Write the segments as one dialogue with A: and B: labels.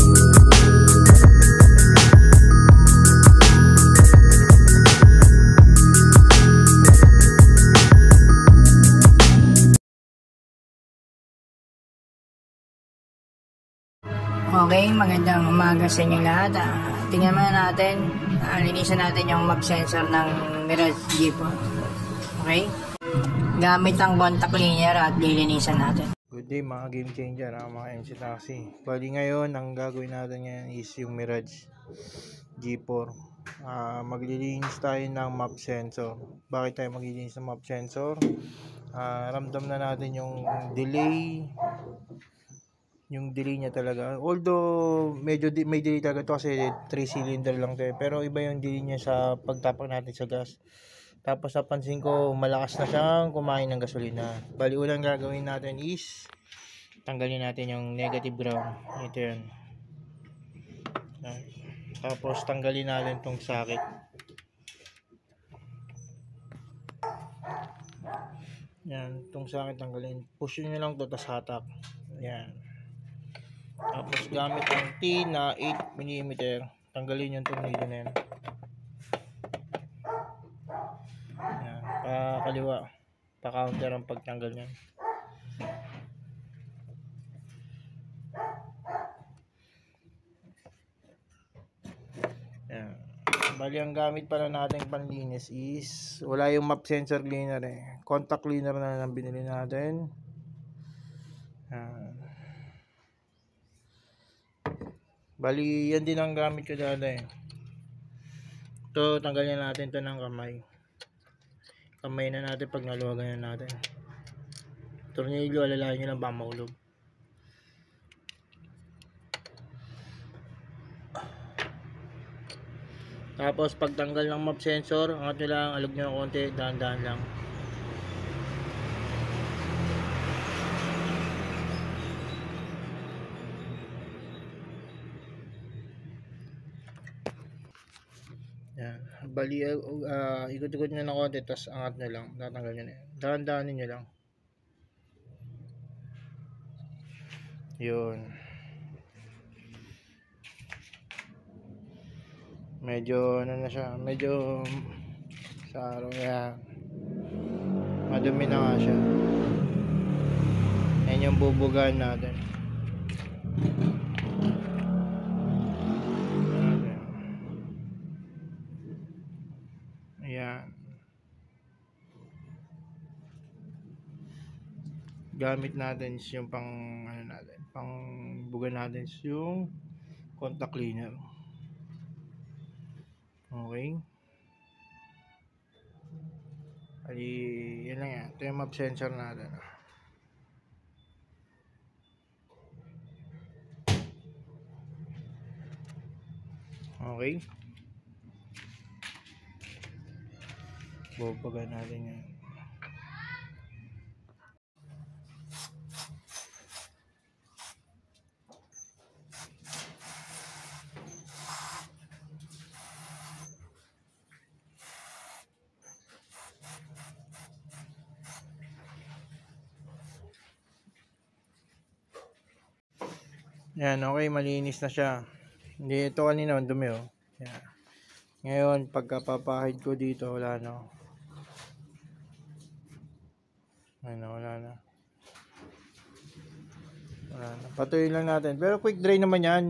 A: Okay, magandang umaga sa inyo lahat. Tingnan muna natin, linisan natin yung map sensor ng Mirage G4. Okay? Gamit ang contact cleaner at lilinisan natin.
B: Good day mga game changer, mga MC Taxi. Bali ngayon, ang gagawin natin ngayon is yung Mirage G4. Maglilinis tayo ng map sensor. Bakit tayo maglilinis ng map sensor? Ramdam na natin yung delay. Yung delay niya talaga. Although medyo may delay talaga to kasi 3 cylinder lang to. Pero iba yung delay niya sa pagtapak natin sa gas. Tapos napansin ko malakas na siyang kumain ng gasolina. Bali unang gagawin natin is tanggalin natin yung negative ground. Ito yun. Tapos tanggalin natin tong socket. Yan, tong socket tanggalin. Push nyo lang to, tas hatak. Yan. Tapos gamit ang T na 8mm, tanggalin yung tornilyo na yan. Yan, pa kaliwa, pa counter ang pagtanggal niyan. Yan. Bali ang gamit pala nating panlinis is wala yung map sensor cleaner contact cleaner na lang binili natin. Yan. Bali, yan din ang gamit ko dati. Ito, tanggalin natin ito ng kamay. Kamay na natin pag naluwagan na natin. Tornilyo, alalayan nyo lang ba mahulog. Tapos, pagtanggal ng map sensor, angat nyo lang, alog nyo ng konti, dahan-dahan lang. Yan. Bali, ikot-ikot nyo ng konti, tapos angat nyo lang, tatanggal nyo na yan. Dahan-dahanin nyo lang. Yun. Medyo, ano na siya, medyo sa araw, yan. Madumi na nga siya. Yan yung bubugan natin. Ayan. Gamit natin yung pang ano natin, pang buga natin yung contact cleaner. Okay. Ali, yan lang yan. Ito yung map sensor natin. Okay. Bubagan natin yan. Yan, okay, malinis na siya. Hindi, ito kanina dumi oh. Yan. Ngayon, pagkapapahid ko dito, wala na. Ano, wala na. Wala na. Patuloy lang natin. Pero quick dry naman yan.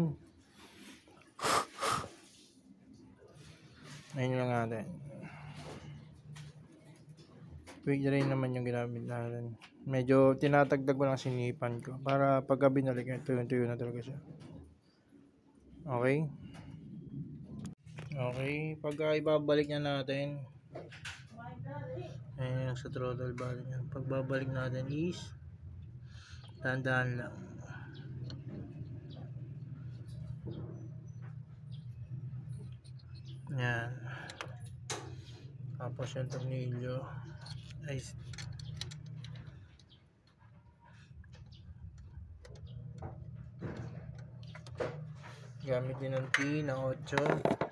B: Ayun lang natin. Quick dry naman yung ginamit natin. Medyo tinatagdag ko lang sinipan ko. Para pagka binalik, tuyo-tuyo na talaga siya. Okay. Okay. Pagka ibabalik na natin. Ayan sa throttle balik niya. Pagbabalik natin is dahan-dahan lang. Yan. Tapos yung tornilyo ay gamit din ng T na 8.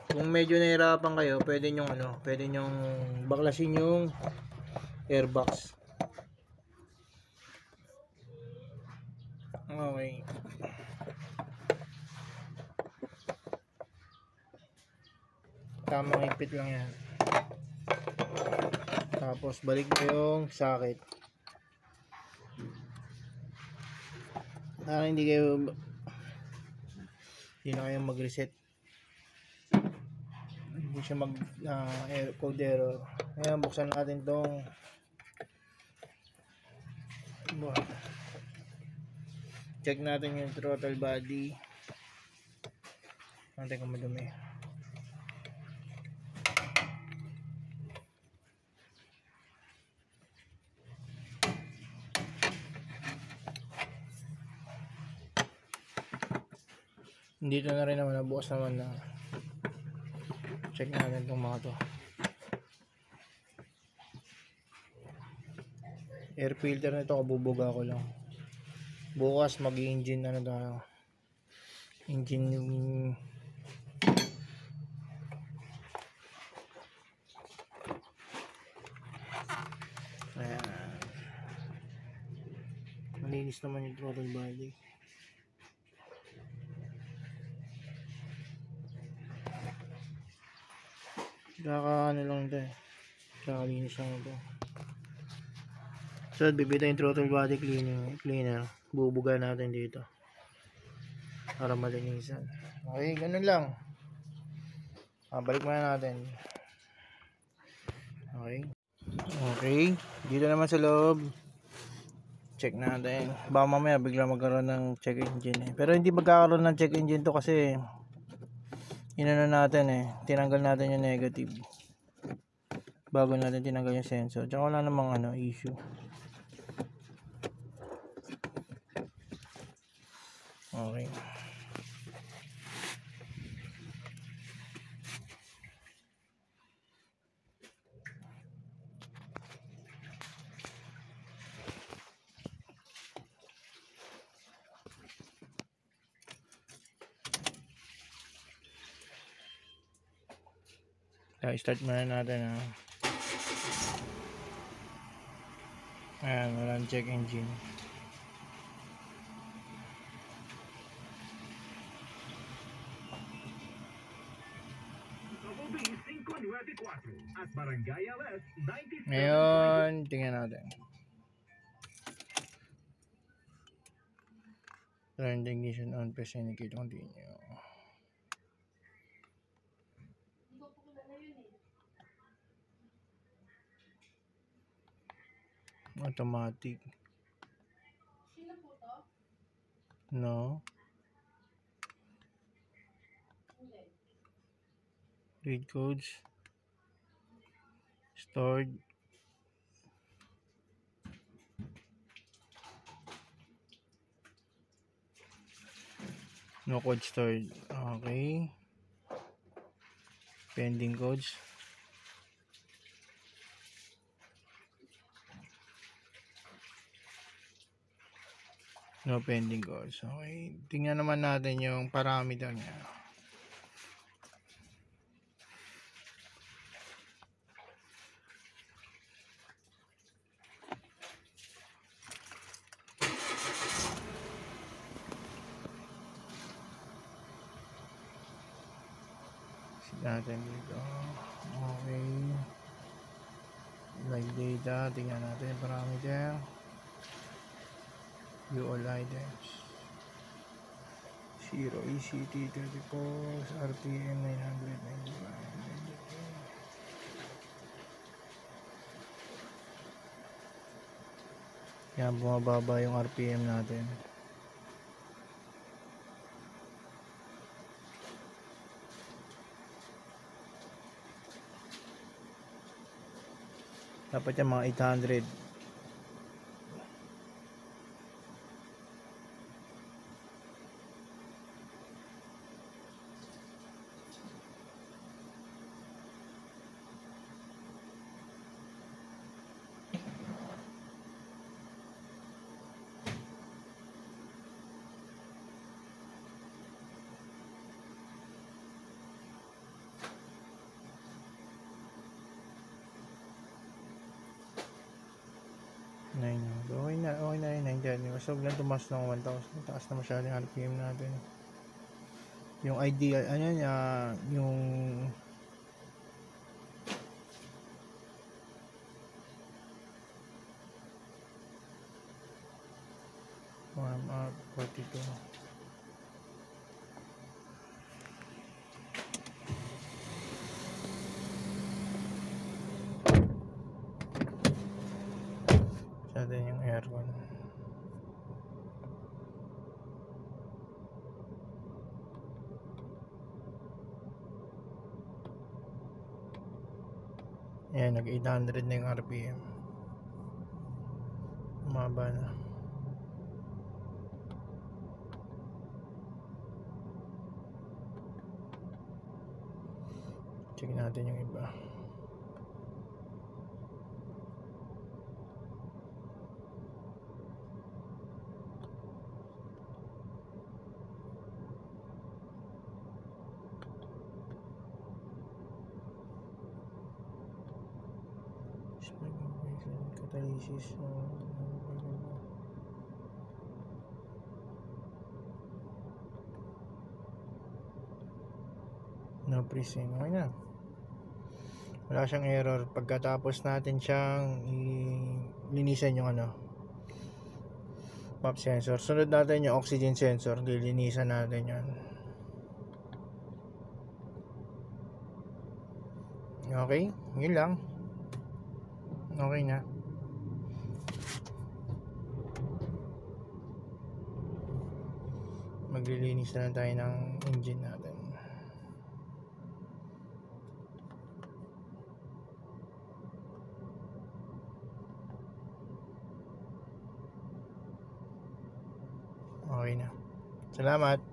B: Kung medyo nahirapan kayo, pwede nyong pwede nyong baklasin yung airbox. Okay. Tamang ipit lang yan. Tapos balik mo yung socket. Para hindi na kayo mag-reset. Hindi siya mag code error. Ayan, buksan natin tong check natin yung throttle body. Natin kung madumi. Dito na rin naman, nabukas naman na. Check natin itong mga to. Air filter nito, kabubuga ko lang. Bukas mag-engine ano tayo. Engine yung ayan. Malinis naman yung throttle body. Kaka ano lang ito eh. Kakalinis lang ito. So, bibita yung throttle body cleaner. Bubuga natin dito. Para malinisan. Okay, ganun lang. Balik muna natin. Okay. Okay. Dito naman sa loob. Check natin. Baka mamaya bigla magkaroon ng check engine eh. Pero hindi magkakaroon ng check engine to kasi inano natin eh, tinanggal natin yung negative bago natin tinanggal yung sensor, tsaka wala namang issue. Okay, start muna natin ayan, walang check engine. Ngayon, tingnan natin. Turn the ignition on, press indicate, continue. Automatic. No. Read codes. Stored. No code stored. Okay. Pending codes. No pending codes. Okay. Tingnan naman natin yung parameter niya. Natin dito. Okay. Live data. Tingnan natin yung parameter. View all items. 0 ECT 34 RPM 995. Yan, bumababa yung RPM natin. Dapat yung mga 800. Okay na yung 910. Mas huwag lang tumas ng 1,000. Taas na masyado yung RPM natin. Yung ideal, yung Warm up 42. Sa din yung aircon. Ayan, nag 800 na yung RPM. Umaba na. Check natin yung iba. Catalysis. No freezing. Okay na. Wala siyang error. Pagkatapos natin siyang linisan yung map sensor. Sunod natin yung oxygen sensor. Lilinisan natin yan. Okay. Yun lang. Okay na. Maglilinis na lang tayo ng engine natin. Okay na. Salamat.